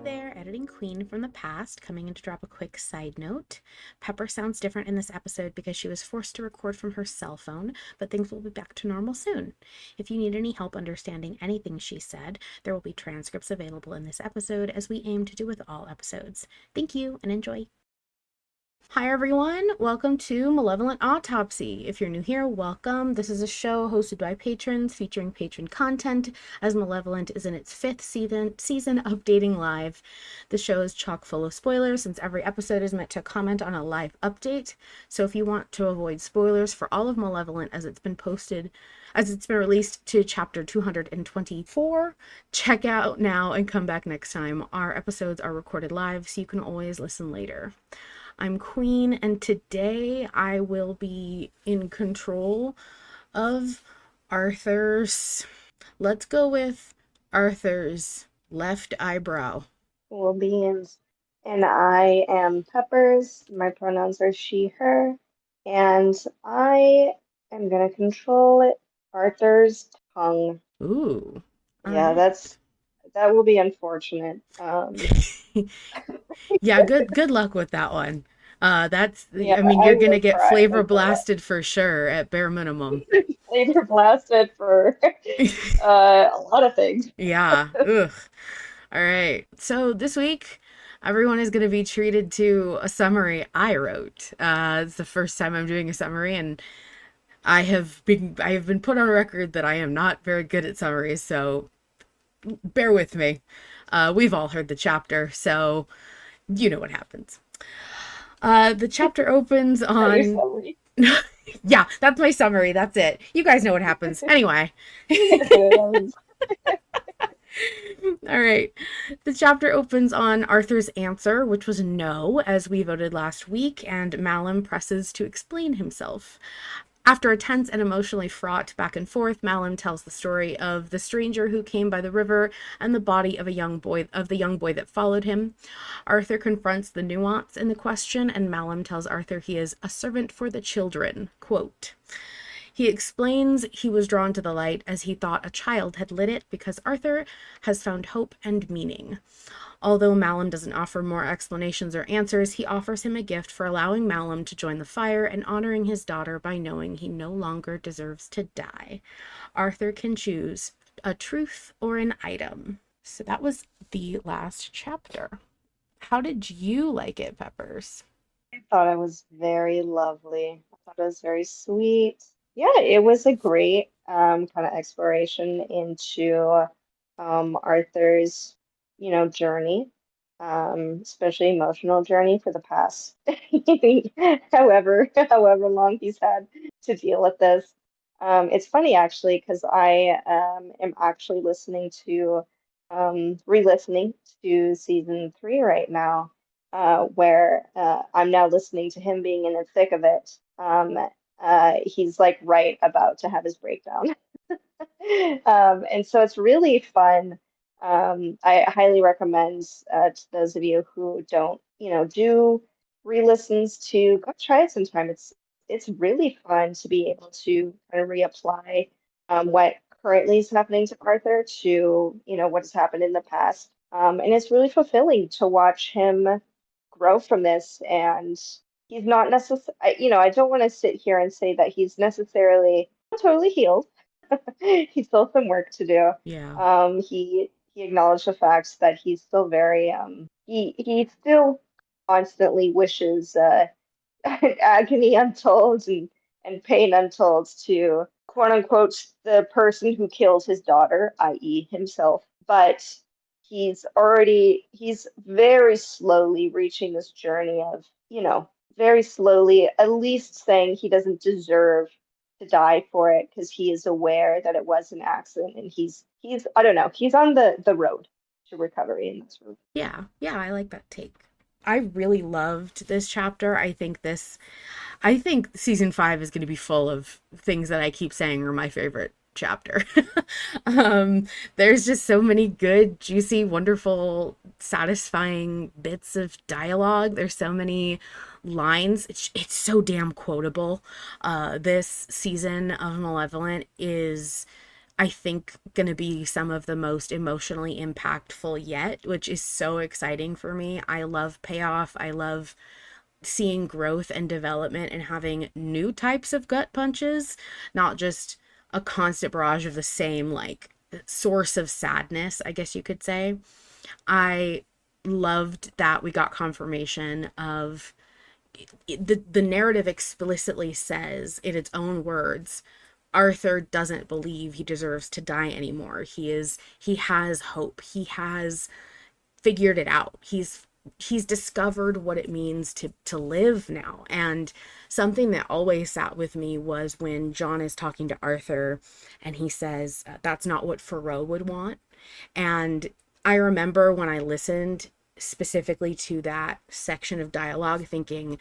there, editing queen from the past, coming in to drop a quick side note. Pepper sounds different in this episode because she was forced to record from her cell phone, but things will be back to normal soon. If you need any help understanding anything she said, there will be transcripts available in this episode, as we aim to do with all episodes. Thank you and enjoy. Hi everyone, welcome to Malevolent Autopsy. If you're new here, welcome. This is a show hosted by patrons featuring patron content, as Malevolent is in its fifth season updating live. The show is chock full of spoilers since every episode is meant to comment on a live update. So if you want to avoid spoilers for all of Malevolent as it's been released to chapter 224, check out now and come back next time. Our episodes are recorded live, so you can always listen later. I'm Queen, and today I will be in control of Arthur's, let's go with Arthur's left eyebrow. Cool beans. And I am Peppers. My pronouns are she, her. And I am going to control Arthur's tongue. Ooh. Yeah, Right. that will be unfortunate. Yeah, good luck with that one. Yeah, I mean, I you're gonna will get try. flavor blasted for sure at bare minimum. Flavor blasted for a lot of things. Yeah. Ugh. All right. So this week, everyone is going to be treated to a summary I wrote. It's the first time I'm doing a summary, and I have been put on record that I am not very good at summaries, so bear with me. We've all heard the chapter, so you know what happens. The chapter opens Is that your on. summary? Yeah, that's my summary. That's it. You guys know what happens. Anyway. You guys know what happens. All right. The chapter opens on Arthur's answer, which was no, as we voted last week, and Malum presses to explain himself. After a tense and emotionally fraught back and forth, Malum tells the story of the stranger who came by the river and the body of the young boy that followed him. Arthur confronts the nuance in the question, and Malum tells Arthur he is a servant for the children. Quote. He explains he was drawn to the light as he thought a child had lit it because Arthur has found hope and meaning. Although Malum doesn't offer more explanations or answers, he offers him a gift for allowing Malum to join the fire and honoring his daughter by knowing he no longer deserves to die. Arthur can choose a truth or an item. So that was the last chapter. How did you like it, Peppers? I thought it was very lovely. I thought it was very sweet. Yeah, it was a great kind of exploration into Arthur's, journey, especially emotional journey for the past however long he's had to deal with this. It's funny actually because I am actually re-listening to season 3 right now where I'm now listening to him being in the thick of it. He's like right about to have his breakdown. And so it's really fun. I highly recommend to those of you who don't, do re-listens to go try it sometime. It's really fun to be able to kind of reapply what currently is happening to Arthur to, what has happened in the past. And it's really fulfilling to watch him grow from this. And he's not necessarily, I don't want to sit here and say that he's necessarily totally healed. He still some work to do. Yeah. He acknowledged the fact that he's still very he still constantly wishes agony untold and pain untold to quote unquote the person who killed his daughter, i.e. himself. But he's very slowly reaching this journey of, very slowly at least saying he doesn't deserve to die for it because he is aware that it was an accident and he's I don't know, he's on the road to recovery in this room. Yeah. Yeah, I like that take. I really loved this chapter. I think season 5 is going to be full of things that I keep saying are my favorite chapter. There's just so many good, juicy, wonderful, satisfying bits of dialogue. There's so many lines. It's so damn quotable. This season of Malevolent is I think going to be some of the most emotionally impactful yet, which is so exciting for me. I love payoff. I love seeing growth and development and having new types of gut punches, not just a constant barrage of the same, like, source of sadness, I guess you could say. I loved that we got confirmation of the narrative explicitly says in its own words Arthur doesn't believe he deserves to die anymore. He has hope. He has figured it out. He's discovered what it means to live now. And something that always sat with me was when John is talking to Arthur and he says, that's not what Thoreau would want. And I remember when I listened specifically to that section of dialogue thinking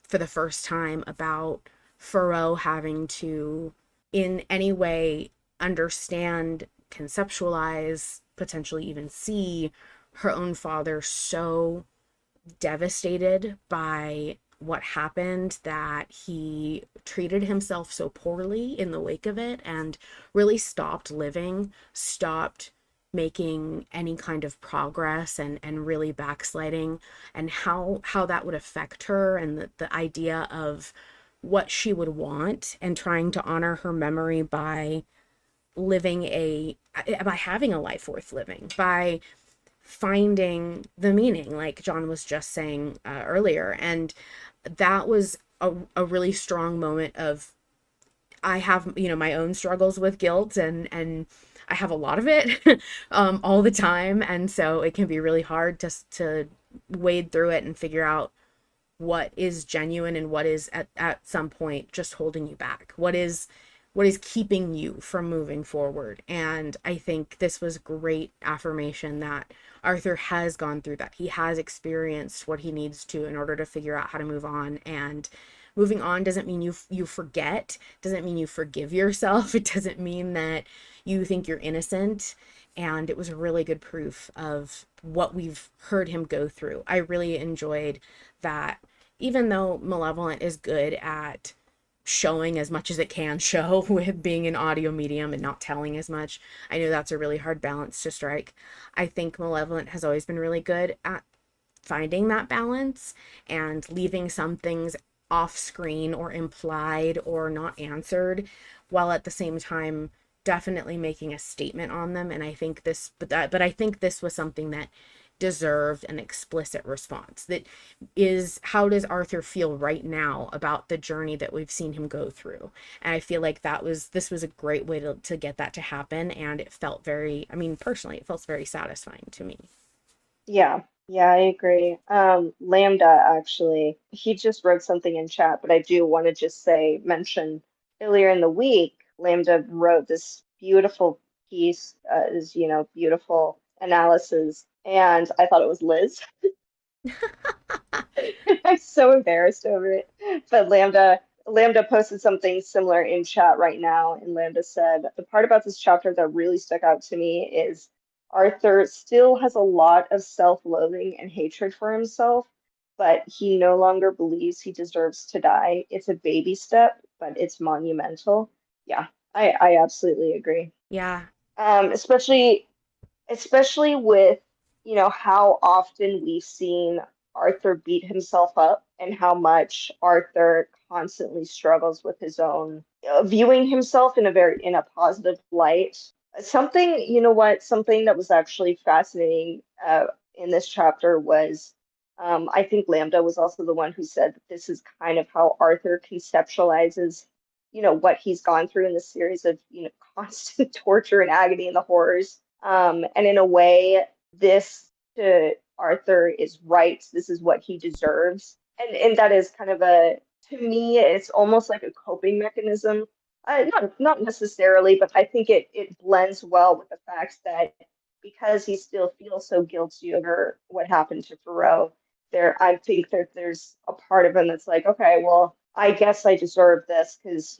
for the first time about Thoreau having to, in any way, understand, conceptualize, potentially even see her own father so devastated by what happened that he treated himself so poorly in the wake of it and really stopped living, stopped making any kind of progress and really backsliding, and how that would affect her, and the idea of what she would want and trying to honor her memory by living a by having a life worth living, by finding the meaning, like John was just saying earlier. And that was a really strong moment of, I have, my own struggles with guilt, and I have a lot of it all the time. And so it can be really hard to wade through it and figure out what is genuine and what is at some point just holding you back. What is keeping you from moving forward. And I think this was great affirmation that Arthur has gone through that. He has experienced what he needs to in order to figure out how to move on. And moving on doesn't mean you forget, doesn't mean you forgive yourself. It doesn't mean that you think you're innocent. And it was a really good proof of what we've heard him go through. I really enjoyed that. Even though Malevolent is good at showing as much as it can show with being an audio medium and not telling as much, I know that's a really hard balance to strike. I think Malevolent has always been really good at finding that balance and leaving some things off screen or implied or not answered, while at the same time definitely making a statement on them. And I think this, but I think this was something that deserved an explicit response. That is, how does Arthur feel right now about the journey that we've seen him go through? And I feel like this was a great way to get that to happen. And it felt very, I mean, personally, it felt very satisfying to me. Yeah, yeah, I agree. Lambda actually, he just wrote something in chat, but I do want to just say, mention earlier in the week, Lambda wrote this beautiful piece, is, beautiful analysis, and I thought it was Liz. I'm so embarrassed over it. But Lambda posted something similar in chat right now, and Lambda said, the part about this chapter that really stuck out to me is Arthur still has a lot of self-loathing and hatred for himself, but he no longer believes he deserves to die. It's a baby step, but it's monumental. Yeah, I absolutely agree. Yeah. Especially with how often we've seen Arthur beat himself up and how much Arthur constantly struggles with his own viewing himself in a positive light. Something, something that was actually fascinating in this chapter was, I think Lambda was also the one who said that this is kind of how Arthur conceptualizes what he's gone through in the series of constant torture and agony and the horrors. And in a way, this to Arthur is right. This is what he deserves. And that is kind of to me, it's almost like a coping mechanism. Not necessarily, but I think it blends well with the fact that because he still feels so guilty over what happened to Thoreau, I think that there's a part of him that's like, okay, well, I guess I deserve this because,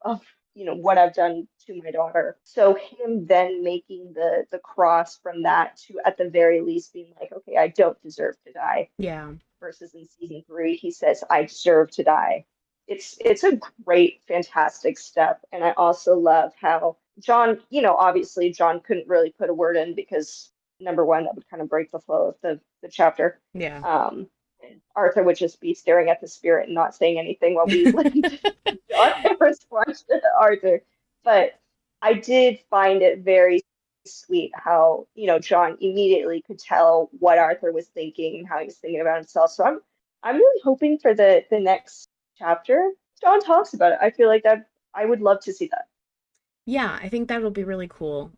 of what I've done to my daughter. So him then making the cross from that to at the very least being like, okay, I don't deserve to die. Yeah. Versus in season 3, he says, I deserve to die. It's a great, fantastic step. And I also love how John, obviously John couldn't really put a word in because number one, that would kind of break the flow of the chapter. Yeah. Um, Arthur would just be staring at the spirit and not saying anything while we listened to John respond to Arthur. But I did find it very sweet how, John immediately could tell what Arthur was thinking and how he was thinking about himself. So I'm really hoping for the next chapter. John talks about it. I feel like that I would love to see that. Yeah, I think that'll be really cool.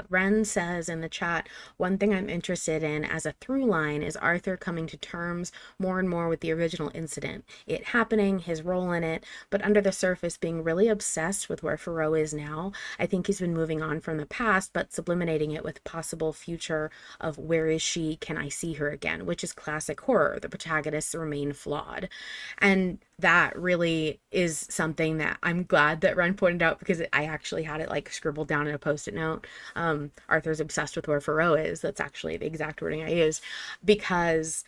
Ren says in the chat, one thing I'm interested in as a through line is Arthur coming to terms more and more with the original incident, it happening, his role in it, but under the surface being really obsessed with where Faro is now. I think he's been moving on from the past, but subliminating it with possible future of where is she, can I see her again, which is classic horror. The protagonists remain flawed. And that really is something that I'm glad that Ren pointed out because I actually had it like scribbled down in a post-it note. Arthur's obsessed with where Faro is. That's actually the exact wording I used because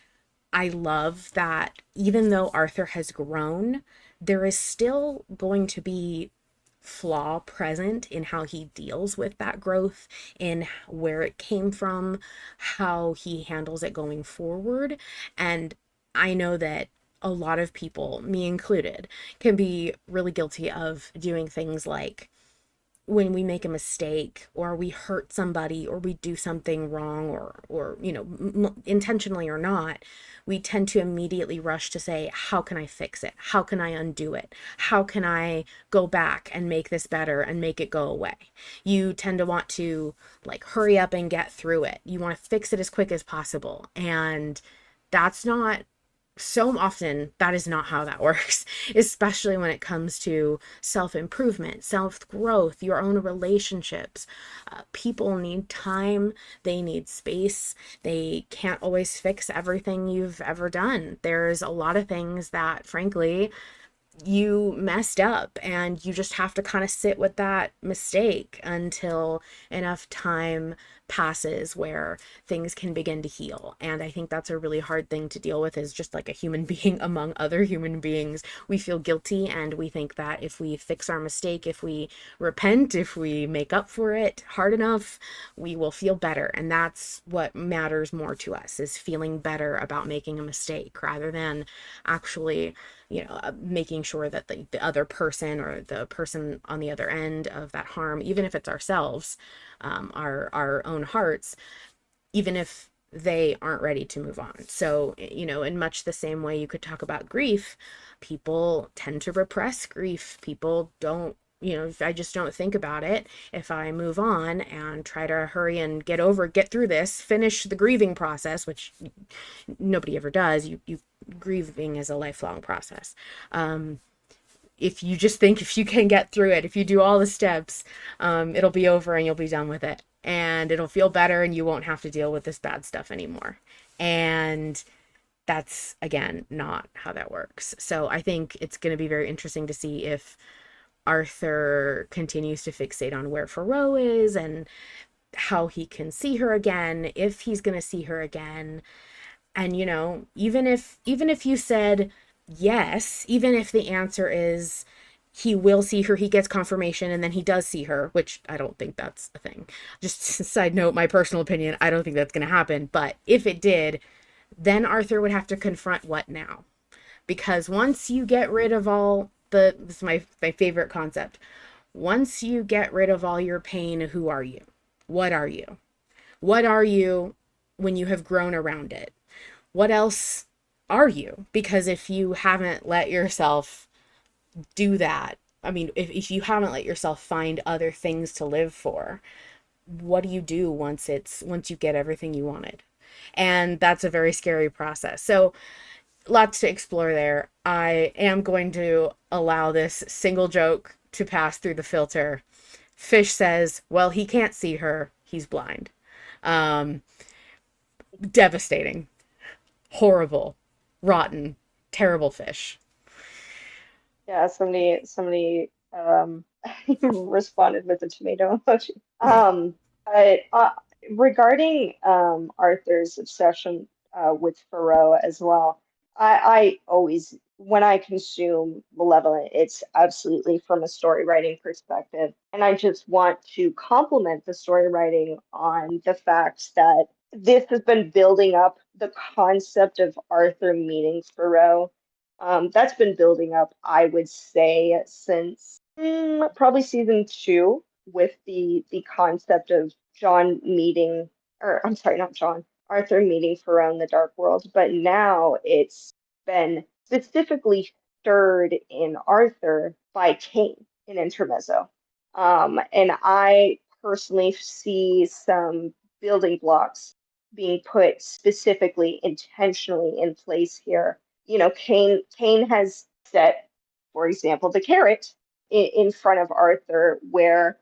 I love that even though Arthur has grown, there is still going to be flaw present in how he deals with that growth, in where it came from, how he handles it going forward. And I know that a lot of people, me included, can be really guilty of doing things like when we make a mistake or we hurt somebody or we do something wrong or intentionally or not, we tend to immediately rush to say, how can I fix it, how can I undo it, how can I go back and make this better and make it go away. You tend to want to like hurry up and get through it, you want to fix it as quick as possible, and that's not, so often that is not how that works, especially when it comes to self-improvement, self-growth, your own relationships. People need time, they need space, they can't always fix everything you've ever done. There's a lot of things that frankly you messed up and you just have to kind of sit with that mistake until enough time passes where things can begin to heal. And I think that's a really hard thing to deal with as just like a human being among other human beings. We feel guilty and we think that if we fix our mistake, if we repent, if we make up for it hard enough, we will feel better. And that's what matters more to us, is feeling better about making a mistake rather than actually making sure that the other person or the person on the other end of that harm, even if it's ourselves, our own hearts, even if they aren't ready to move on. So, in much the same way you could talk about grief, people tend to repress grief. People don't, if I just don't think about it, if I move on and try to hurry and get through this, finish the grieving process, which nobody ever does. You grieving is a lifelong process. If you just think if you can get through it, if you do all the steps, it'll be over and you'll be done with it. And it'll feel better and you won't have to deal with this bad stuff anymore. And that's, again, not how that works. So I think it's going to be very interesting to see if Arthur continues to fixate on where Faro is and how he can see her again, if he's going to see her again. And even if you said yes, even if the answer is he will see her, he gets confirmation and then he does see her, which I don't think that's a thing. Just side note, my personal opinion, I don't think that's going to happen. But if it did, then Arthur would have to confront what now? Because once you get rid of all this is my favorite concept. Once you get rid of all your pain, who are you? What are you? What are you when you have grown around it? What else are you? Because if you haven't let yourself do that, I mean, if you haven't let yourself find other things to live for, what do you do once you get everything you wanted? And that's a very scary process. So lots to explore there. I am going to allow this single joke to pass through the filter. Fish says, well, he can't see her, he's blind. Um, Devastating, horrible, rotten, terrible fish. Yeah, somebody responded with a tomato emoji. But regarding Arthur's obsession with Faro as well, I always when I consume Malevolent, it's absolutely from a story writing perspective. And I just want to compliment the story writing on the fact that this has been building up the concept of Arthur meeting Thoreau. That's been building up, I would say, since probably season two, with the concept of John meeting, or I'm sorry, not John, Arthur meeting Thoreau in the Dark World. But now it's been specifically stirred in Arthur by Kane in Intermezzo. And I personally see some building blocks being put specifically, intentionally in place here. You know, Kane has set, for example, the carrot in front of Arthur, where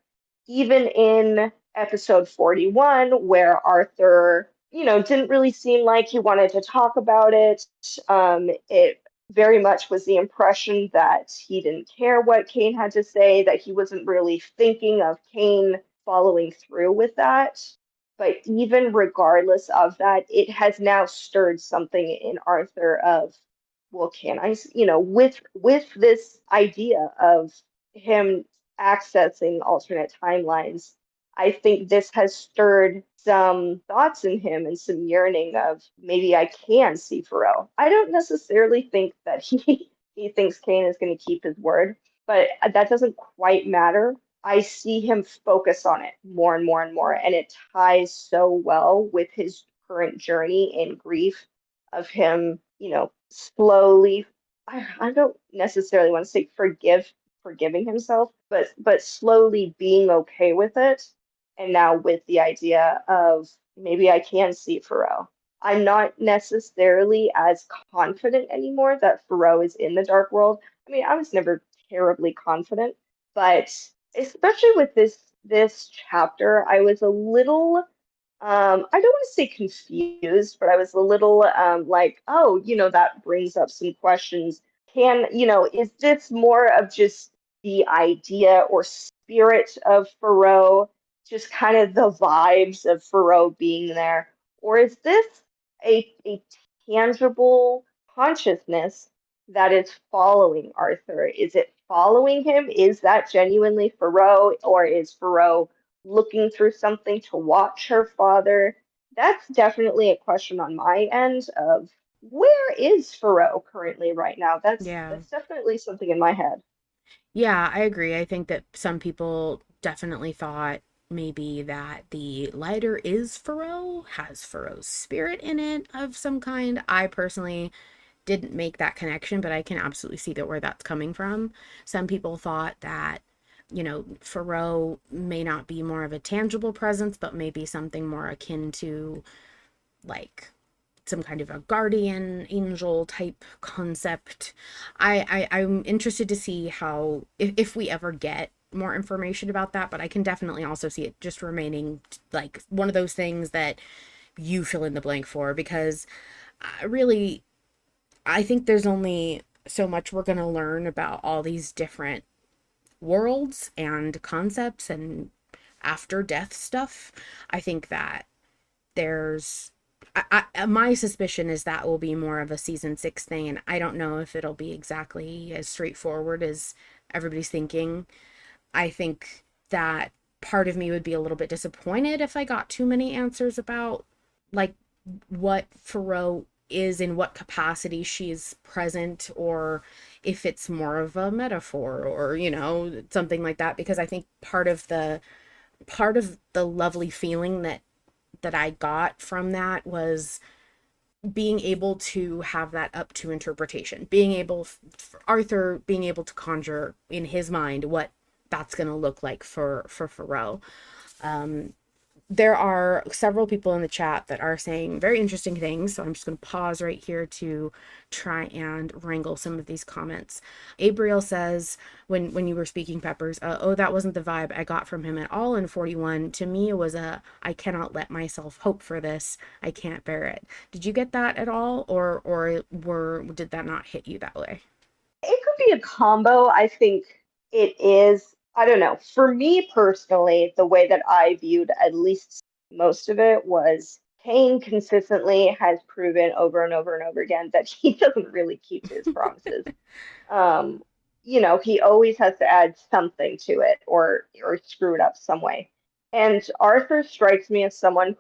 even in episode 41, where Arthur, you know, didn't really seem like he wanted to talk about it. It very much was the impression that he didn't care what Kane had to say, that he wasn't really thinking of Kane following through with that. But even regardless of that, it has now stirred something in Arthur of, well, can I, you know, with this idea of him accessing alternate timelines, I think this has stirred some thoughts in him and some yearning of maybe I can see Pharrell. I don't necessarily think that he thinks Kane is going to keep his word, but that doesn't quite matter. I see him focus on it more and more and more, and it ties so well with his current journey in grief of him, you know, slowly. I don't necessarily want to say forgiving himself, but slowly being okay with it. And now with the idea of maybe I can see Pharrell. I'm not necessarily as confident anymore that Pharrell is in the dark world. I mean, I was never terribly confident, but especially with this chapter, I was a little I don't want to say confused, but I was a little like, oh, you know, that brings up some questions. Can, you know, is this more of just the idea or spirit of Thoreau, just kind of the vibes of Thoreau being there? Or is this a tangible consciousness that is following Arthur? Is it following him? Is that genuinely Thoreau, or is Thoreau looking through something to watch her father? That's definitely a question on my end of where is Thoreau currently right now? Yeah. That's definitely something in my head. Yeah, I agree. I think that some people definitely thought maybe that the lighter is Furrow, has Furrow's spirit in it of some kind. I personally didn't make that connection, but I can absolutely see that where that's coming from. Some people thought that, you know, Furrow may not be more of a tangible presence, but maybe something more akin to like some kind of a guardian angel type concept. I'm interested to see how if we ever get more information about that, but I can definitely also see it just remaining like one of those things that you fill in the blank for, because really I think there's only so much we're going to learn about all these different worlds and concepts and after death stuff. I think that there's my suspicion is that will be more of a season 6 thing, and I don't know if it'll be exactly as straightforward as everybody's thinking. I think that part of me would be a little bit disappointed if I got too many answers about like what Thoreau is, in what capacity she's present, or if it's more of a metaphor or, you know, something like that, because I think part of the lovely feeling that I got from that was being able to have that up to interpretation, being able, Arthur being able to conjure in his mind what that's going to look like for Thoreau. There are several people in the chat that are saying very interesting things, so I'm just going to pause right here to try and wrangle some of these comments. Abriel says, when you were speaking, Peppers, oh, that wasn't the vibe I got from him at all in 41. To me, it was a, I cannot let myself hope for this. I can't bear it. Did you get that at all, or did that not hit you that way? It could be a combo. I think it is, I don't know. For me personally, the way that I viewed at least most of it was Kane consistently has proven over and over and over again that he doesn't really keep his promises. Um, he always has to add something to it or screw it up some way. And Arthur strikes me as someone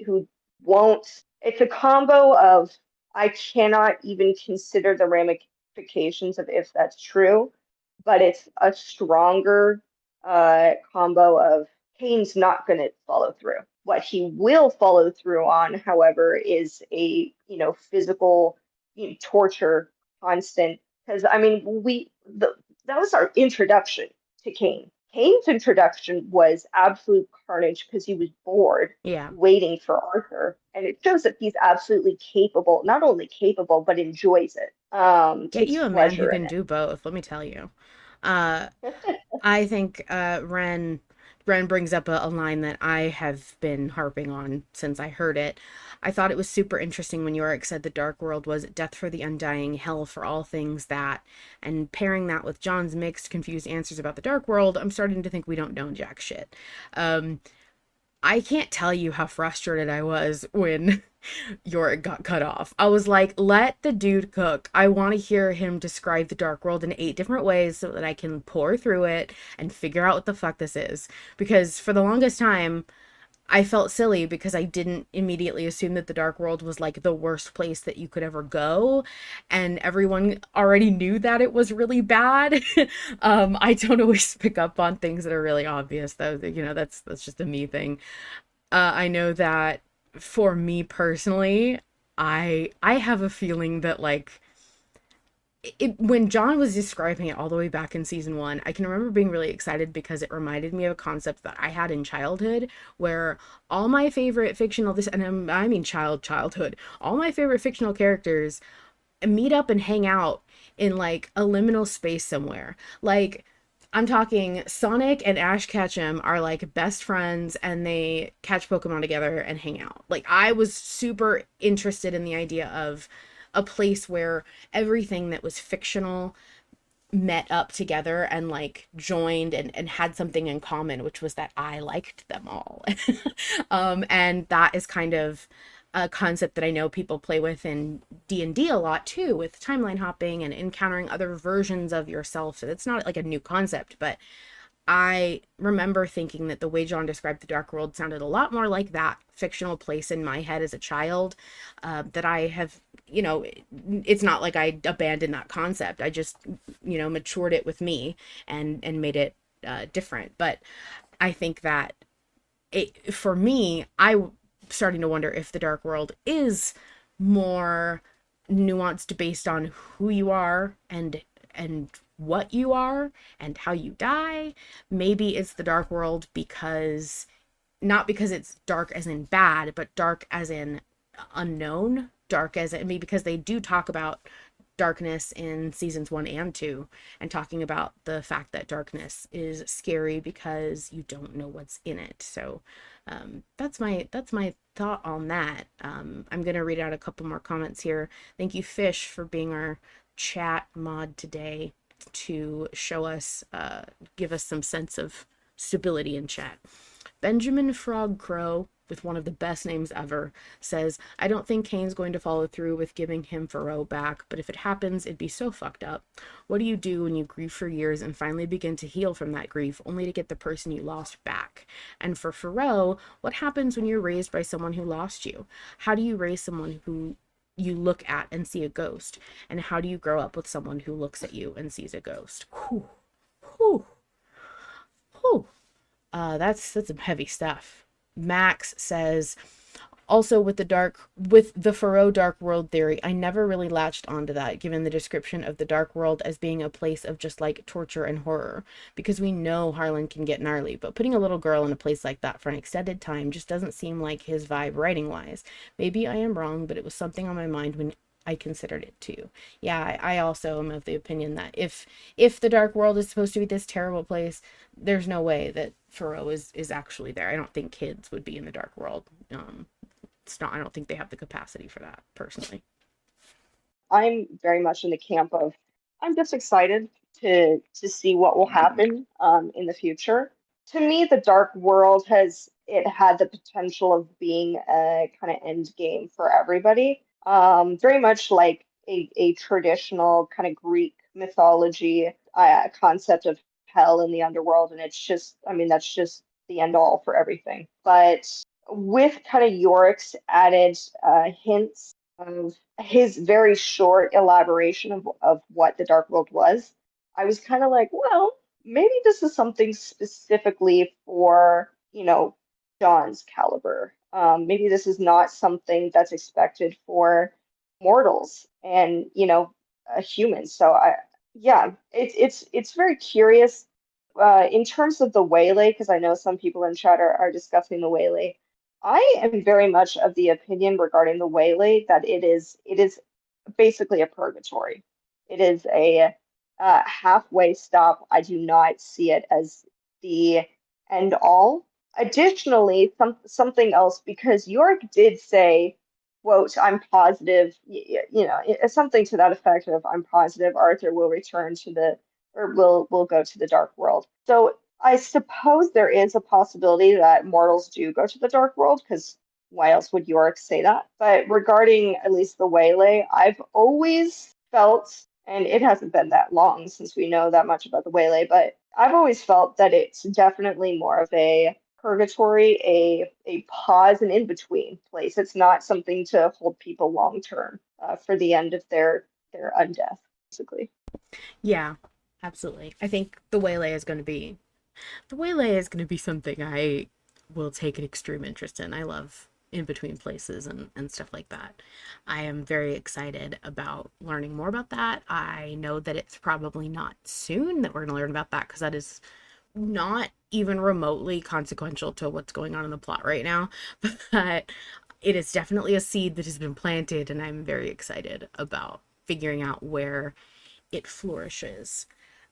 who won't. It's a combo of I cannot even consider the ramifications of if that's true, but it's a stronger combo of Kane's not going to follow through. What he will follow through on, however, is a physical torture, constant. Because I mean, that was our introduction to Kane. Kane's introduction was absolute carnage because he was bored Yeah. waiting for Arthur, and it shows that he's absolutely capable, not only capable, but enjoys it. Get Takes you a man who pleasure in can do both, let me tell you. Uh, it. I think Ren brings up a line that I have been harping on since I heard it. I thought it was super interesting when Yorick said the Dark World was death for the undying, hell for all things that, and pairing that with John's mixed, confused answers about the Dark World, I'm starting to think we don't know jack shit. Um, I can't tell you how frustrated I was when Yorick got cut off. I was like, let the dude cook. I want to hear him describe the Dark World in 8 different ways so that I can pour through it and figure out what the fuck this is. Because for the longest time, I felt silly because I didn't immediately assume that the Dark World was like the worst place that you could ever go. And everyone already knew that it was really bad. I don't always pick up on things that are really obvious, though. That's just a me thing. I know that for me personally, I have a feeling that like when John was describing it all the way back in season 1, I can remember being really excited because it reminded me of a concept that I had in childhood, where all my favorite fictional this and I mean childhood, all my favorite fictional characters meet up and hang out in like a liminal space somewhere. Like I'm talking Sonic and Ash Ketchum are like best friends and they catch Pokemon together and hang out. Like I was super interested in the idea of a place where everything that was fictional met up together and like joined and had something in common, which was that I liked them all. And that is kind of a concept that I know people play with in D&D a lot too, with timeline hopping and encountering other versions of yourself. So it's not like a new concept, but I remember thinking that the way John described the Dark World sounded a lot more like that fictional place in my head as a child. That I have, it's not like I abandoned that concept. I just, matured it with me and made it different. But I think that for me, starting to wonder if the Dark World is more nuanced based on who you are and what you are and how you die. Maybe it's the Dark World because not because it's dark as in bad, but dark as in unknown, dark as in maybe because they do talk about darkness in seasons 1 and 2 and talking about the fact that darkness is scary because you don't know what's in it. So that's my thought on that. I'm gonna read out a couple more comments here. Thank you, Fish, for being our chat mod today to show us, give us some sense of stability in chat. Benjamin Frog Crow, with one of the best names ever, says, I don't think Kane's going to follow through with giving him Faro back, but if it happens, it'd be so fucked up. What do you do when you grieve for years and finally begin to heal from that grief, only to get the person you lost back? And for Faro, what happens when you're raised by someone who lost you? How do you raise someone who you look at and see a ghost? And how do you grow up with someone who looks at you and sees a ghost? Whew. Whew. Whew. That's some heavy stuff. Max says, also with the Faro Dark World theory, I never really latched onto that, given the description of the Dark World as being a place of just like torture and horror, because we know Harlan can get gnarly, but putting a little girl in a place like that for an extended time just doesn't seem like his vibe writing wise. Maybe I am wrong, but it was something on my mind when I considered it too. Yeah, I also am of the opinion that if the Dark World is supposed to be this terrible place, there's no way that Faro is actually there. I don't think kids would be in the Dark World. It's not. I don't think they have the capacity for that personally. I'm very much in the camp of I'm just excited to see what will happen in the future. To me, the dark world has it had the potential of being a kind of end game for everybody. Very much like a traditional kind of Greek mythology concept of hell in the underworld, and it's just, I mean, that's just the end all for everything. But with kind of Yorick's added hints of his very short elaboration of what the Dark World was, I was kind of like, well, maybe this is something specifically for, John's caliber. Maybe this is not something that's expected for mortals and, humans. So yeah, it's very curious. In terms of the waylay, because I know some people in chat are discussing the waylay. I am very much of the opinion regarding the waylay that it is basically a purgatory. It is a halfway stop. I do not see it as the end all. Additionally, something else, because York did say, quote, I'm positive, something to that effect of I'm positive Arthur will return to the, or will go to the dark world. So I suppose there is a possibility that mortals do go to the dark world, because why else would Yorick say that? But regarding at least the waylay, I've always felt, and it hasn't been that long since we know that much about the waylay, but I've always felt that it's definitely more of a purgatory, a pause and in between place. It's not something to hold people long term for the end of their undeath, basically. Yeah, absolutely. I think the waylay is going to be something I will take an extreme interest in. I love in between places and stuff like that. I am very excited about learning more about that. I know that it's probably not soon that we're going to learn about that because that is not even remotely consequential to what's going on in the plot right now. But it is definitely a seed that has been planted, and I'm very excited about figuring out where it flourishes.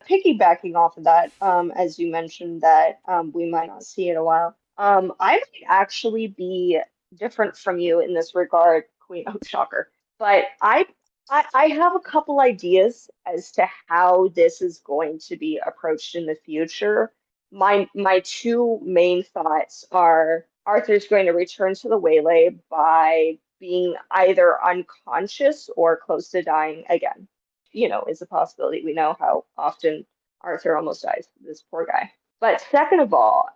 Piggybacking off of that, as you mentioned that we might not see in a while, I might actually be different from you in this regard, Queen. Oh, shocker. But I have a couple ideas as to how this is going to be approached in the future. My two main thoughts are Arthur's going to return to the Waylay by being either unconscious or close to dying again, is a possibility. We know how often Arthur almost dies, this poor guy. But second of all,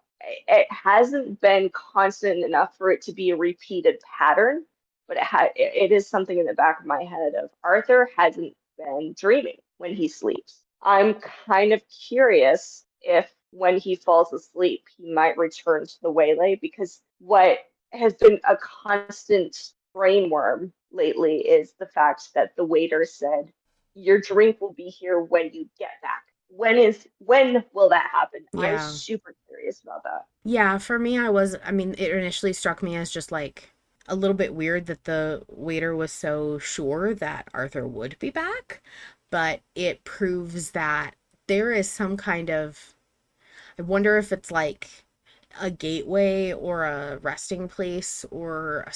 it hasn't been constant enough for it to be a repeated pattern, but it is something in the back of my head of Arthur hasn't been dreaming when he sleeps. I'm kind of curious if when he falls asleep, he might return to the Waylay, because what has been a constant brainworm lately is the fact that the waiter said your drink will be here when you get back. When will that happen? I'm Yeah. super curious about that. Yeah, for me, I mean, it initially struck me as just like a little bit weird that the waiter was so sure that Arthur would be back, but it proves that there is some kind of, I wonder if it's like a gateway or a resting place or a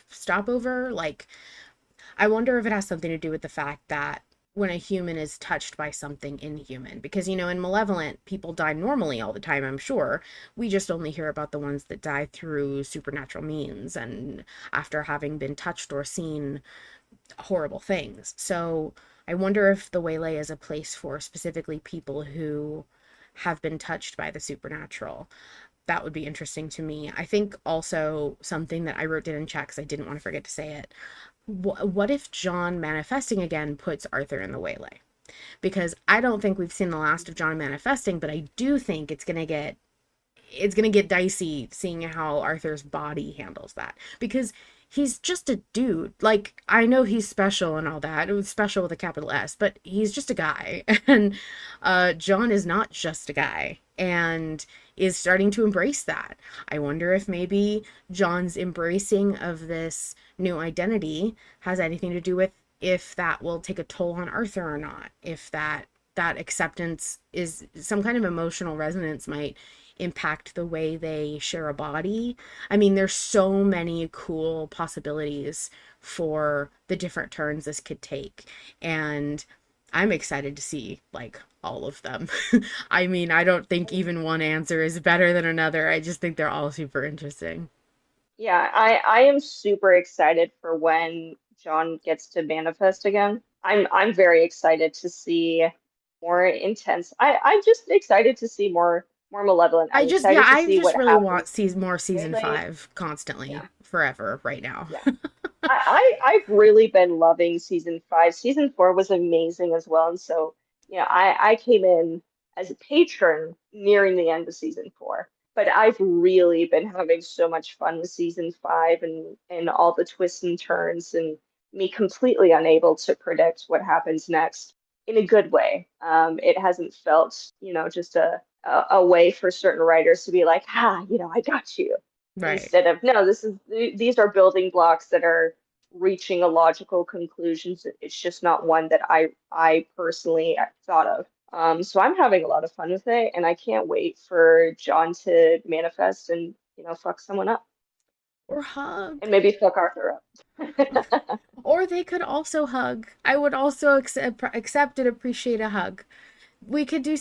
stopover. Like, I wonder if it has something to do with the fact that when a human is touched by something inhuman, because in Malevolent, people die normally all the time, I'm sure. We just only hear about the ones that die through supernatural means and after having been touched or seen horrible things. So I wonder if the Waylay is a place for specifically people who have been touched by the supernatural. That would be interesting to me. I think also something that I wrote down in chat because I didn't want to forget to say it. What if John manifesting again puts Arthur in the waylay? Because I don't think we've seen the last of John manifesting, but I do think it's gonna get dicey seeing how Arthur's body handles that. Because he's just a dude. Like, I know he's special and all that. It was special with a capital S, but he's just a guy. And John is not just a guy and is starting to embrace that. I wonder if maybe John's embracing of this new identity has anything to do with if that will take a toll on Arthur or not. If that acceptance is some kind of emotional resonance might impact the way they share a body. I mean, there's so many cool possibilities for the different turns this could take. And I'm excited to see like all of them. I mean, I don't think even one answer is better than another. I just think they're all super interesting. Yeah, I am super excited for when John gets to manifest again. I'm very excited to see more intense. I'm just excited to see more Malevolent. I'm Yeah, excited to I see just what really want happens more with season Wayland. 5 constantly, Yeah, forever, right now. yeah. I've really been loving season five. Season four was amazing as well. And so, I came in as a patron nearing the end of season four. But I've really been having so much fun with season five and all the twists and turns and me completely unable to predict what happens next in a good way. It hasn't felt, just a way for certain writers to be like, I got you Right. instead of no, these are building blocks that are reaching a logical conclusion. It's just not one that I personally thought of. So I'm having a lot of fun with it, and I can't wait for John to manifest and fuck someone up, Or hug. and maybe fuck Arthur up. Or they could also hug. I would also accept and appreciate a hug. We Yeah, could do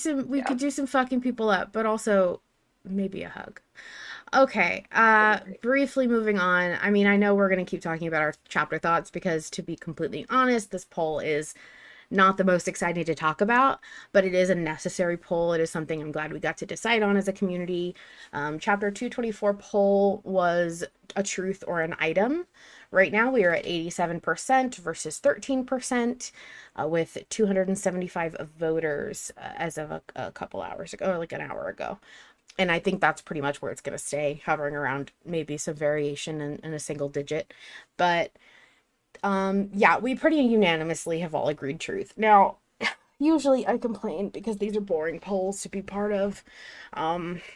some fucking people up, but also maybe a hug. Okay, that'd be great. briefly moving on. I mean, I know we're going to keep talking about our chapter thoughts because, to be completely honest, this poll is not the most exciting to talk about, but it is a necessary poll. It is something I'm glad we got to decide on as a community. Chapter 224 poll was a truth or an item. Right now, we are at 87% versus 13%, with 275 voters as of a couple hours ago, or like an hour ago. And I think that's pretty much where it's going to stay, hovering around maybe some variation in a single digit. But yeah, we pretty unanimously have all agreed truth. Now, usually I complain because these are boring polls to be part of.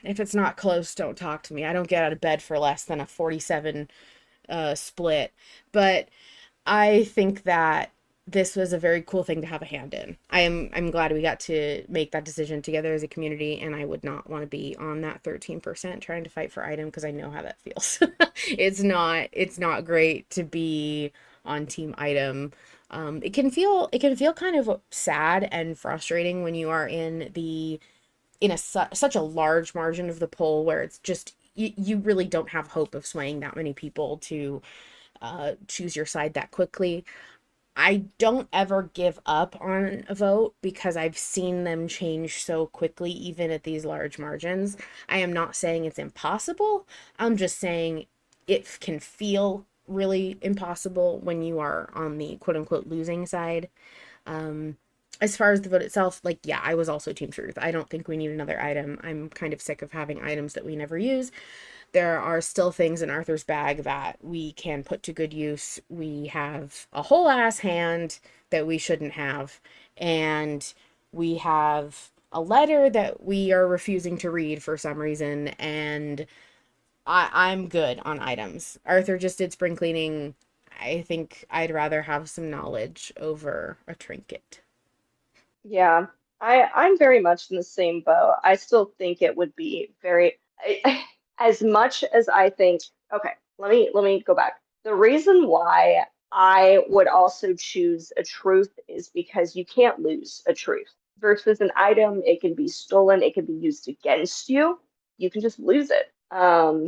If it's not close, don't talk to me. I don't get out of bed for less than a 47 split. But I think that this was a very cool thing to have a hand in. I'm glad we got to make that decision together as a community, and I would not want to be on that 13% trying to fight for item because I know how that feels. It's not great to be on team item. It can feel kind of sad and frustrating when you are in such a large margin of the poll where it's just you really don't have hope of swaying that many people to choose your side that quickly. I don't ever give up on a vote because I've seen them change so quickly, even at these large margins. I am not saying it's impossible. I'm just saying it can feel really impossible when you are on the quote unquote losing side. Um, as far as the vote itself, like, yeah, I was also Team Truth. I don't think we need another item. I'm kind of sick of having items that we never use. There are still things in Arthur's bag that we can put to good use. We have a whole ass hand that we shouldn't have, and we have a letter that we are refusing to read for some reason, and I'm good on items. Arthur just did spring cleaning. I think I'd rather have some knowledge over a trinket. Yeah, I'm very much in the same boat. I still think it would be as much as I think, okay, let me go back. The reason why I would also choose a truth is because you can't lose a truth. Versus an item, it can be stolen, it can be used against you. You can just lose it.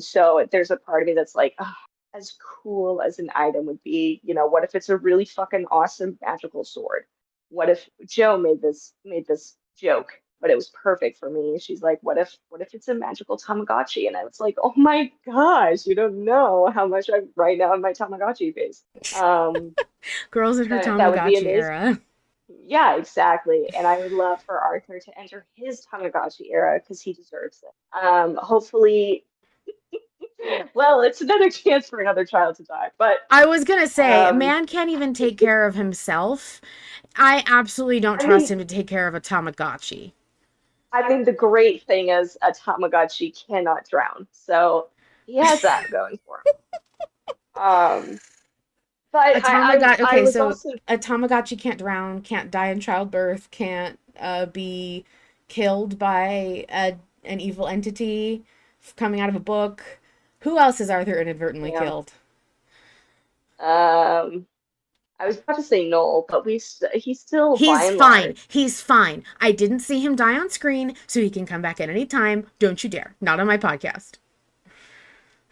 So there's a part of me that's like, "Ah, as cool as an item would be, what if it's a really fucking awesome magical sword? What if Joe made this joke, but it was perfect for me? She's like, what if it's a magical Tamagotchi? And I was like, oh my gosh, you don't know how much I right now in my Tamagotchi phase. Um, Girls in her that would be Tamagotchi amazing. era. Yeah, exactly. And I would love for Arthur to enter his Tamagotchi era because he deserves it. Hopefully, well, it's another chance for another child to die, but I was gonna say, a um, man can't even take care of himself. I absolutely don't I trust mean, him to take care of a Tamagotchi. the great thing is a Tamagotchi cannot drown, so he has that going for him. But A Tamagotchi. I Okay, was so also a Tamagotchi can't drown, can't die in childbirth, can't be killed by an evil entity coming out of a book. Who else has Arthur inadvertently yeah. killed? Um, I was about to say Noel, but he's still by He's and fine. large. He's fine. I didn't see him die on screen, so he can come back at any time. Don't you dare. Not on my podcast.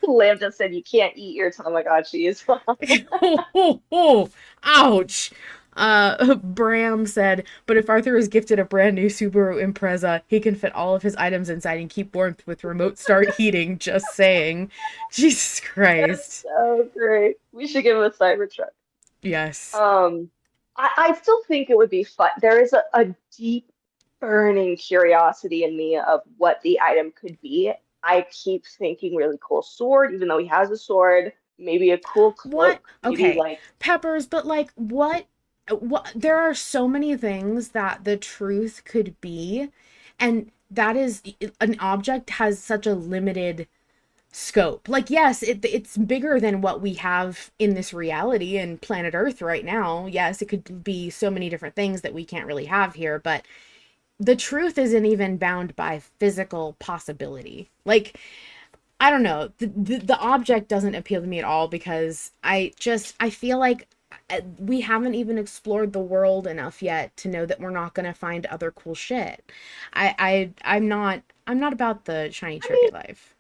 Lambda said you can't eat your Tamagotchis. Ouch. Bram said, but if Arthur is gifted a brand new Subaru Impreza, he can fit all of his items inside and keep warmth with remote start heating. Just saying. Jesus That's Christ. so great. We should give him a Cybertruck. Yes. Um, I still think it would be fun. There is a deep burning curiosity in me of what the item could be. I keep thinking really cool sword, even though he has a sword, maybe a cool What? cloak, maybe Okay. like, Peppers, but like what there are so many things that the truth could be, and that is an object has such a limited scope. Like, yes, it's bigger than what we have in this reality and planet Earth right now. Yes, it could be so many different things that we can't really have here, but the truth isn't even bound by physical possibility. Like, I don't know. The object doesn't appeal to me at all because I feel like we haven't even explored the world enough yet to know that we're not going to find other cool shit. I'm not about the shiny I mean, trophy life.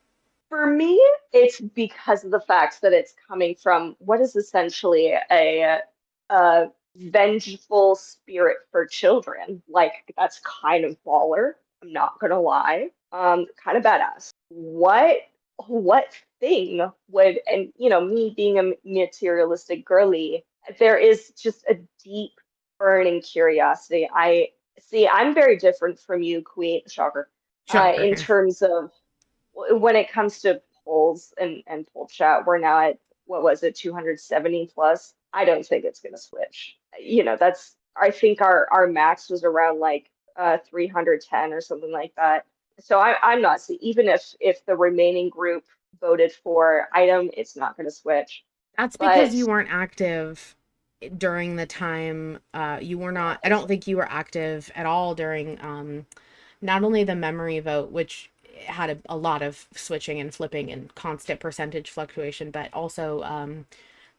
for me, it's because of the fact that it's coming from what is essentially a vengeful spirit for children. Like that's kind of baller. I'm not gonna lie. Kind of badass. What thing would, and me being a materialistic girly, there is just a deep burning curiosity. I see. I'm very different from you, Queen. Shocker. In Shocker. terms of when it comes to polls and poll chat, we're now at what was it, 270 plus. I don't think it's going to switch. That's I think our max was around like 310 or something like that. So I'm not see even if the remaining group voted for item, it's not going to switch. That's because But you weren't active during the time you were yeah, not I don't think you were active at all during not only the memory vote, which had a lot of switching and flipping and constant percentage fluctuation, but also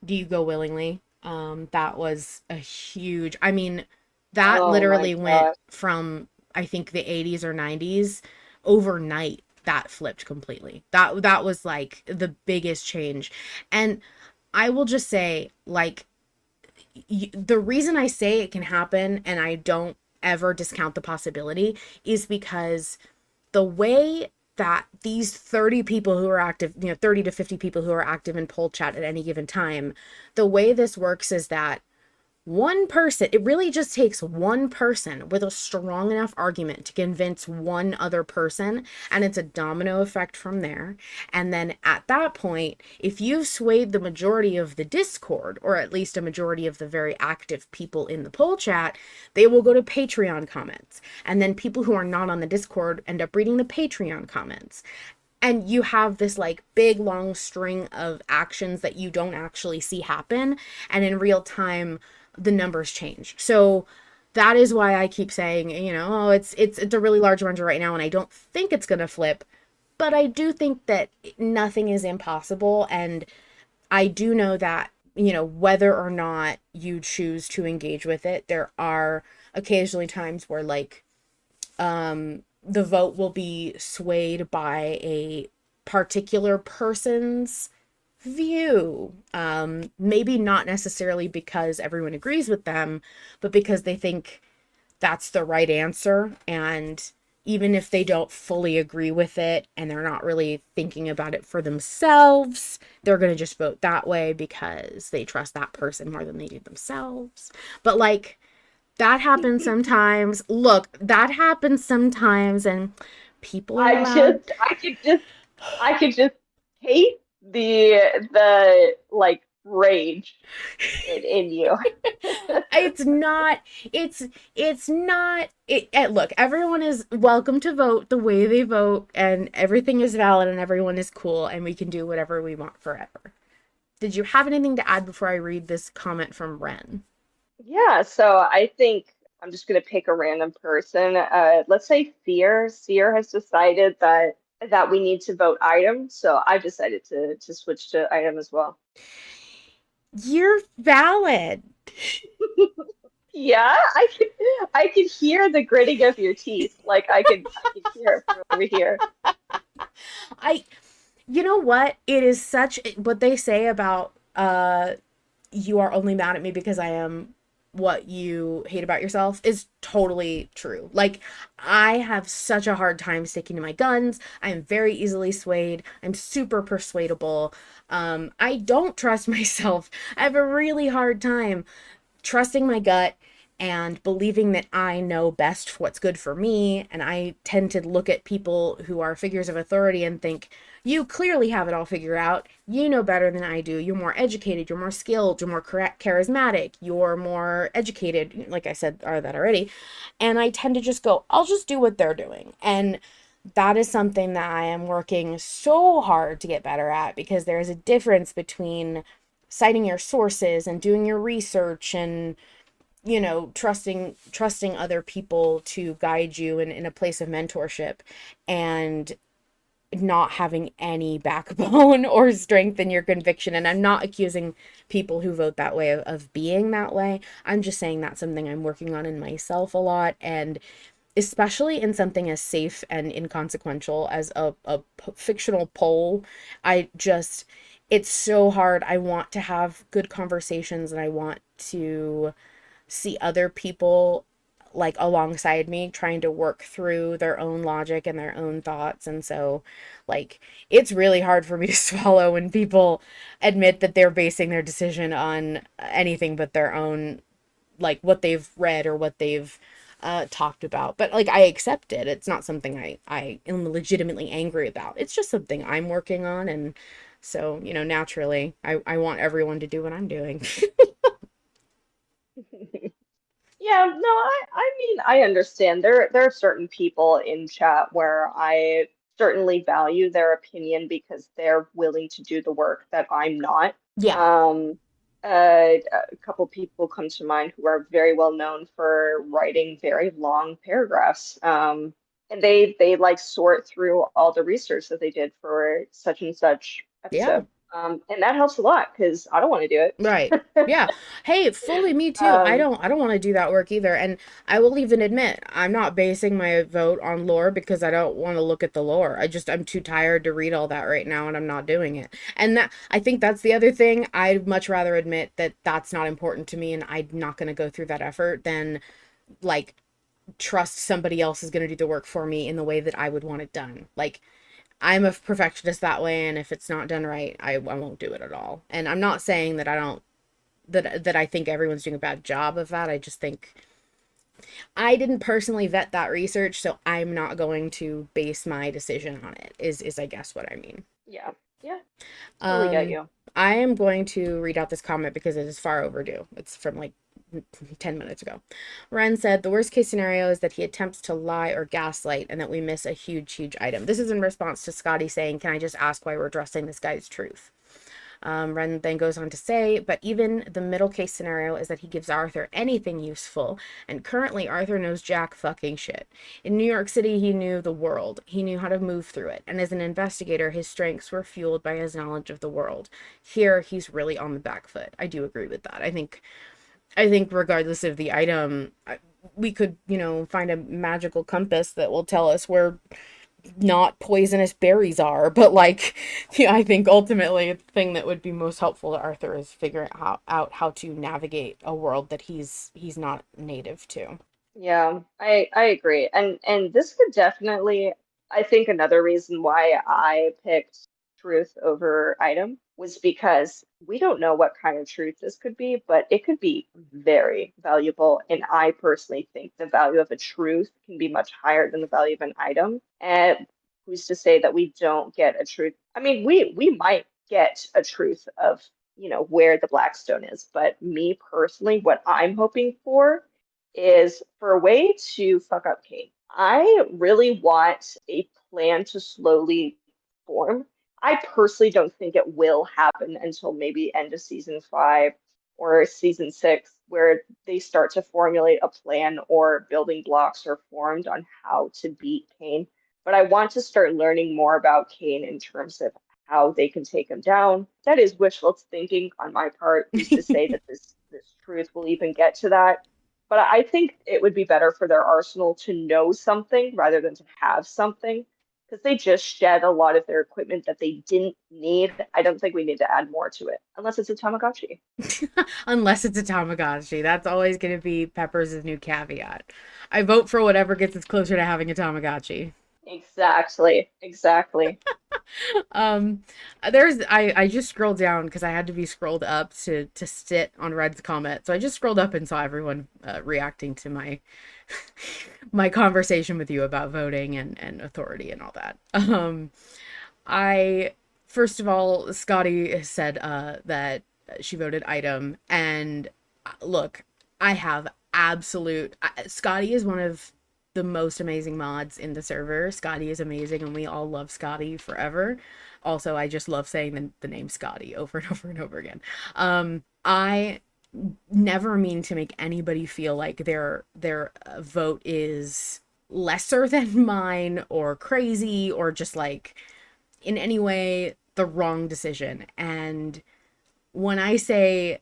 do you go willingly? That was a huge, I mean, that oh my literally went God. from, I think, the 80s or 90s overnight. That flipped completely. That was like the biggest change. And I will just say, like, the reason I say it can happen and I don't ever discount the possibility is because the way that these 30 people who are active, 30 to 50 people who are active in poll chat at any given time, the way this works is that one person, it really just takes one person with a strong enough argument to convince one other person, and it's a domino effect from there. And then at that point, if you've swayed the majority of the Discord, or at least a majority of the very active people in the poll chat, they will go to Patreon comments. And then people who are not on the Discord end up reading the Patreon comments, and you have this like big long string of actions that you don't actually see happen, and in real time the numbers change. So that is why I keep saying, oh, it's a really large range right now, and I don't think it's going to flip, but I do think that nothing is impossible. And I do know that, whether or not you choose to engage with it, there are occasionally times where like the vote will be swayed by a particular person's view. Maybe not necessarily because everyone agrees with them, but because they think that's the right answer. And even if they don't fully agree with it and they're not really thinking about it for themselves, they're going to just vote that way because they trust that person more than they do themselves. But like, that happens sometimes. Look, that happens sometimes, and people are I allowed. just I could just hate the like rage in you. It's not. It's not. Look, everyone is welcome to vote the way they vote, and everything is valid, and everyone is cool, and we can do whatever we want forever. Did you have anything to add before I read this comment from Ren? Yeah, so I think I'm just gonna pick a random person. Let's say Fear. Seer has decided that we need to vote item, so I decided to switch to item as well. You're valid. Yeah, I could hear the gritting of your teeth. Like I could hear it from over here. I You know what? It is such what they say about you are only mad at me because I am what you hate about yourself is totally true. Like, I have such a hard time sticking to my guns. I'm very easily swayed. I'm super persuadable. I don't trust myself. I have a really hard time trusting my gut and believing that I know best what's good for me. And I tend to look at people who are figures of authority and think, you clearly have it all figured out. You know better than I do. You're more educated. You're more skilled. You're more charismatic. You're more educated. Like I said, are that already. And I tend to just go, I'll just do what they're doing. And that is something that I am working so hard to get better at because there is a difference between citing your sources and doing your research and trusting other people to guide you in a place of mentorship and not having any backbone or strength in your conviction. And I'm not accusing people who vote that way of being that way. I'm just saying that's something I'm working on in myself a lot. And especially in something as safe and inconsequential as a fictional poll, I just, it's so hard. I want to have good conversations and I want to see other people like alongside me trying to work through their own logic and their own thoughts. And so like it's really hard for me to swallow when people admit that they're basing their decision on anything but their own, like what they've read or what they've talked about. But like I accept it. It's not something I am legitimately angry about. It's just something I'm working on. And so naturally I want everyone to do what I'm doing. Yeah, no, I mean, I understand. There are certain people in chat where I certainly value their opinion because they're willing to do the work that I'm not. Yeah. Um, a couple people come to mind who are very well known for writing very long paragraphs. And they like sort through all the research that they did for such and such Yeah. episode. And that helps a lot because I don't want to do Right. it. Yeah. Hey, fully me too. I Um, don't I don't want to do that work either. And I will even admit, I'm not basing my vote on lore because I don't want to look at the lore. I'm too tired to read all that right now and I'm not doing it. And that I think that's the other thing. I'd much rather admit that that's not important to me and I'm not going to go through that effort than like trust somebody else is going to do the work for me in the way that I would want it done. Like I'm a perfectionist that way and if it's not done right, I won't do it at all. And I'm not saying that I don't that I think everyone's doing a bad job of that. I just think I didn't personally vet that research, so I'm not going to base my decision on it. Is I guess what I mean. yeah, yeah, totally get Um, you. I am going to read out this comment because it is far overdue. It's from like 10 minutes ago. Ren said the worst case scenario is that he attempts to lie or gaslight and that we miss a huge item. This is in response to Scotty saying, can I just ask why we're addressing this guy's truth? Ren then goes on to say, but even the middle case scenario is that he gives Arthur anything useful, and currently Arthur knows jack fucking shit. In New York City, he knew the world. He knew how to move through it, and as an investigator, his strengths were fueled by his knowledge of the world. Here, he's really on the back foot. I do agree with that. I think regardless of the item, we could, find a magical compass that will tell us where not poisonous berries are, but like yeah, I think ultimately the thing that would be most helpful to Arthur is figuring out how to navigate a world that he's not native to. Yeah, I agree. And this could definitely, I think another reason why I picked truth over item was because we don't know what kind of truth this could be, but it could be very valuable. And I personally think the value of a truth can be much higher than the value of an item. And who's to say that we don't get a truth? I mean, we might get a truth of, where the Blackstone is, but me personally, what I'm hoping for is for a way to fuck up Kate. I really want a plan to slowly form. I personally don't think it will happen until maybe end of season 5 or season 6, where they start to formulate a plan or building blocks are formed on how to beat Kane. But I want to start learning more about Kane in terms of how they can take him down. That is wishful thinking on my part, who's to say that this truth will even get to that. But I think it would be better for their arsenal to know something rather than to have something, because they just shed a lot of their equipment that they didn't need. I don't think we need to add more to it, unless it's a Tamagotchi. Unless it's a Tamagotchi. That's always going to be Peppers' new caveat. I vote for whatever gets us closer to having a Tamagotchi. Exactly, exactly. Um, I just scrolled down because I had to be scrolled up to sit on Red's comment. So I just scrolled up and saw everyone reacting to my my conversation with you about voting and authority and all that. I first of all, Scotty said that she voted item, and look, I have absolute. Scotty is one of the most amazing mods in the server. Scotty is amazing, and we all love Scotty forever. Also, I just love saying the name Scotty over and over and over again. I never mean to make anybody feel like their vote is lesser than mine or crazy or just like in any way the wrong decision. And when I say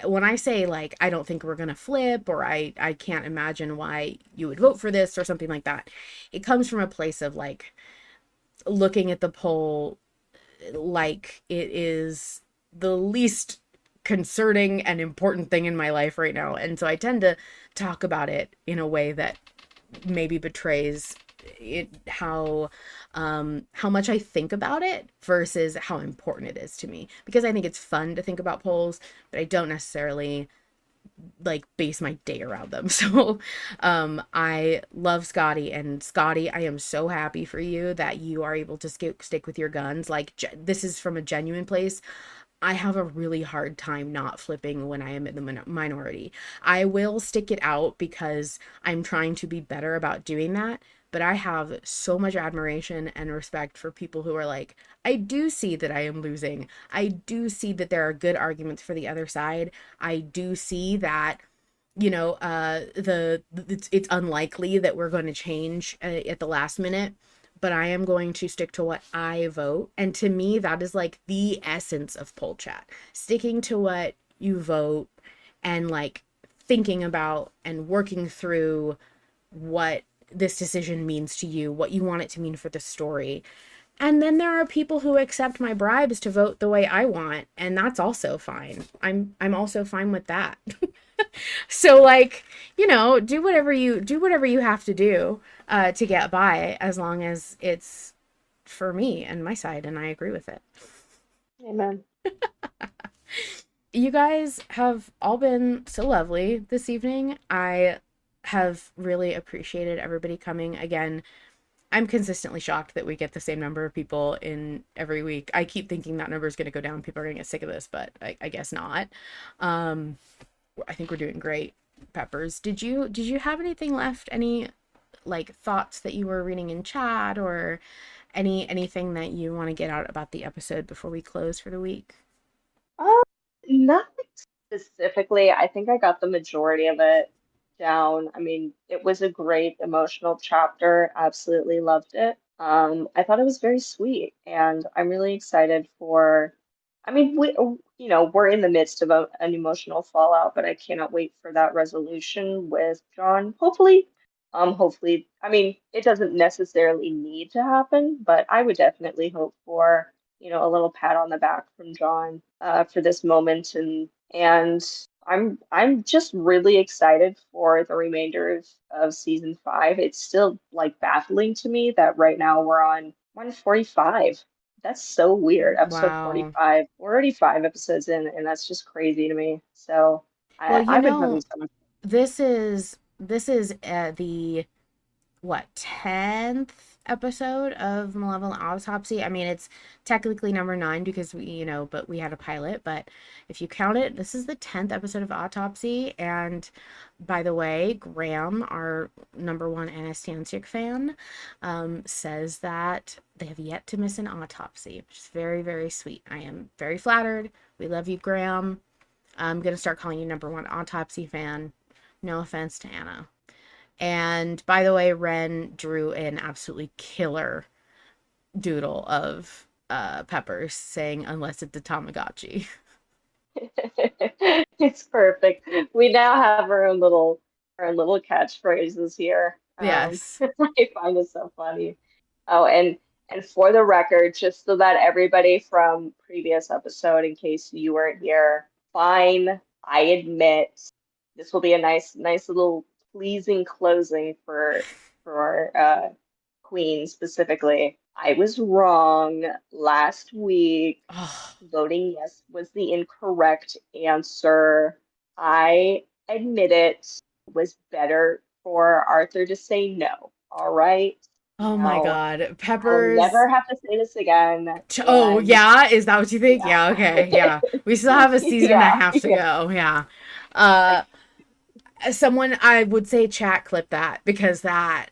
like I don't think we're going to flip or I can't imagine why you would vote for this or something like that, it comes from a place of like looking at the poll like it is the least concerning and important thing in my life right now. And so I tend to talk about it in a way that maybe betrays it how much I think about it versus how important it is to me, because I think it's fun to think about polls, but I don't necessarily like base my day around them. So I love Scotty, and Scotty, I am so happy for you that you are able to stick with your guns. Like this is from a genuine place. I have a really hard time not flipping when I am in the minority. I will stick it out because I'm trying to be better about doing that. But I have so much admiration and respect for people who are like, I do see that I am losing. I do see that there are good arguments for the other side. I do see that it's unlikely that we're going to change at the last minute, but I am going to stick to what I vote. And to me, that is like the essence of poll chat, sticking to what you vote and like thinking about and working through what this decision means to you, what you want it to mean for the story. And then there are people who accept my bribes to vote the way I want, and that's also fine. I'm also fine with that. So like, do whatever you have to do to get by, as long as it's for me and my side and I agree with it. Amen. You guys have all been so lovely this evening. I have really appreciated everybody coming again. I'm consistently shocked that we get the same number of people in every week. I keep thinking that number is going to go down. People are going to get sick of this, but I guess not. Um, I think we're doing great. Peppers, did you have anything left? Any like thoughts that you were reading in chat, or anything that you want to get out about the episode before we close for the week? Uh, Nothing specifically. I think I got the majority of it down. I mean, it was a great emotional chapter. Absolutely loved it. I thought it was very sweet, and I'm really excited for. I mean, we're in the midst of an emotional fallout, but I cannot wait for that resolution with John. Hopefully, I mean, it doesn't necessarily need to happen, but I would definitely hope for, a little pat on the back from John for this moment, and I'm just really excited for the remainder of season 5. It's still like baffling to me that right now we're on 145. That's so weird. Episode Wow. 45. We're already 5 episodes in, and that's just crazy to me. So Well, I've been having so much. this is the what 10th episode of Malevolent Autopsy. I mean, it's technically number 9 because but we had a pilot. But if you count it, this is the 10th episode of Autopsy. And by the way, Graham, our number one Anastasia fan, says that they have yet to miss an autopsy, which is very, very sweet. I am very flattered. We love you, Graham. I'm gonna start calling you number one Autopsy fan. No offense to Anna. And by the way, Ren drew an absolutely killer doodle of Peppers saying, unless it's a Tamagotchi. It's perfect. We now have our own little catchphrases here. Yes. I find it so funny. Oh, and for the record, just so that everybody from previous episode, in case you weren't here, fine, I admit this will be a nice little pleasing closing for Queen specifically. I was wrong last week. Oh, Voting yes was the incorrect answer. I admit it was better for Arthur to say no. All right. oh my Now, God. I'll Peppers. never have to say this again. Oh, And yeah? Is that what you think? yeah. Yeah, okay. Yeah. We still have a season and a Yeah. half to Yeah. go. Yeah. Uh, someone I would say chat clip that because that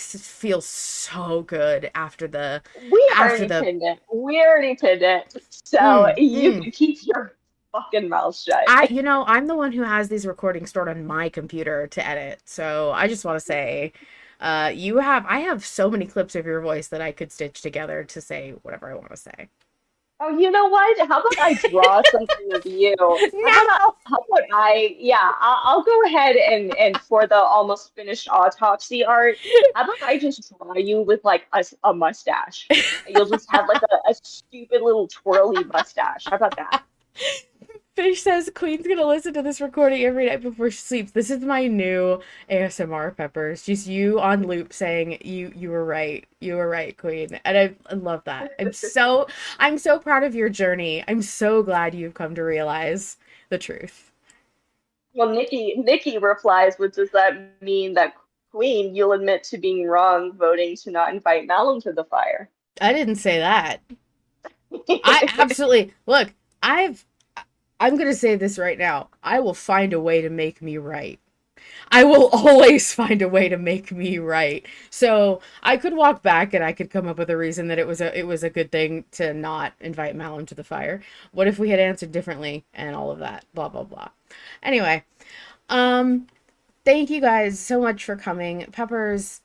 feels so good We after already the pinned it. We already pinned it. So mm, you mm. can keep your fucking mouth shut. I'm the one who has these recordings stored on my computer to edit. So I just want to say, I have so many clips of your voice that I could stitch together to say whatever I want to say. Oh, you know what? How about I draw something of you? No! Yeah, I'll go ahead and for the almost finished autopsy art, how about I just draw you with like a mustache? You'll just have like a stupid little twirly mustache. How about that? Fish says Queen's gonna listen to this recording every night before she sleeps. This is my new ASMR Peppers. Just you on loop saying you were right. You were right, Queen. And I love that. I'm so proud of your journey. I'm so glad you've come to realize the truth. Well, Nikki replies, "What does that mean that Queen, you'll admit to being wrong voting to not invite Malum to the fire?" I didn't say that. I absolutely look, I'm gonna say this right now. I will find a way to make me right. I will always find a way to make me right. So I could walk back and I could come up with a reason that it was a good thing to not invite Malum to the fire. What if we had answered differently and all of that? Blah blah blah. Anyway, um, thank you guys so much for coming. Peppers,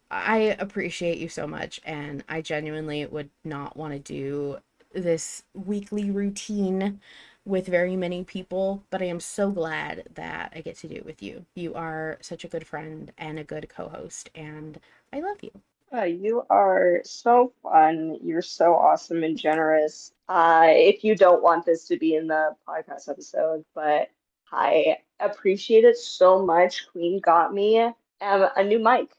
I appreciate you so much, and I genuinely would not want to do this weekly routine with very many people, but I am so glad that I get to do it with you. You are such a good friend and a good co host, and I love you. You are so fun. You're so awesome and generous. If you don't want this to be in the podcast episode, but I appreciate it so much. Queen got me a new mic.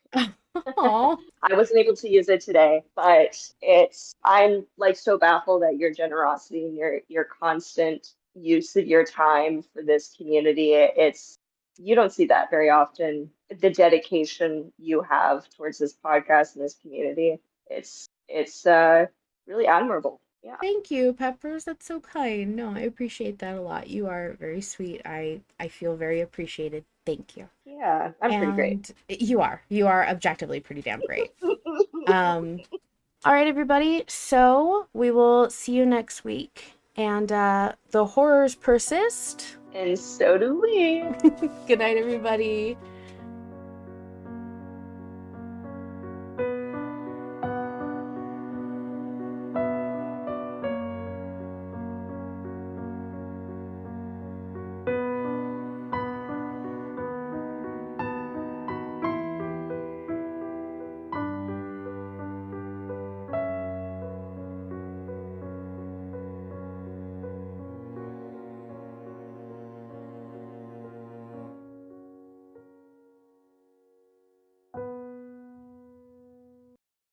Aw, I wasn't able to use it today, but I'm like so baffled at your generosity and your constant use of your time for this community. You don't see that very often. The dedication you have towards this podcast and this community, it's really admirable. Yeah. thank you, Peppers. That's so kind. No, I appreciate that a lot. You are very sweet. I feel very appreciated. Thank you. Yeah, I'm pretty great. And you are objectively pretty damn great. Um, all right, everybody. So we will see you next week. And the horrors persist. And so do we. Good night, everybody.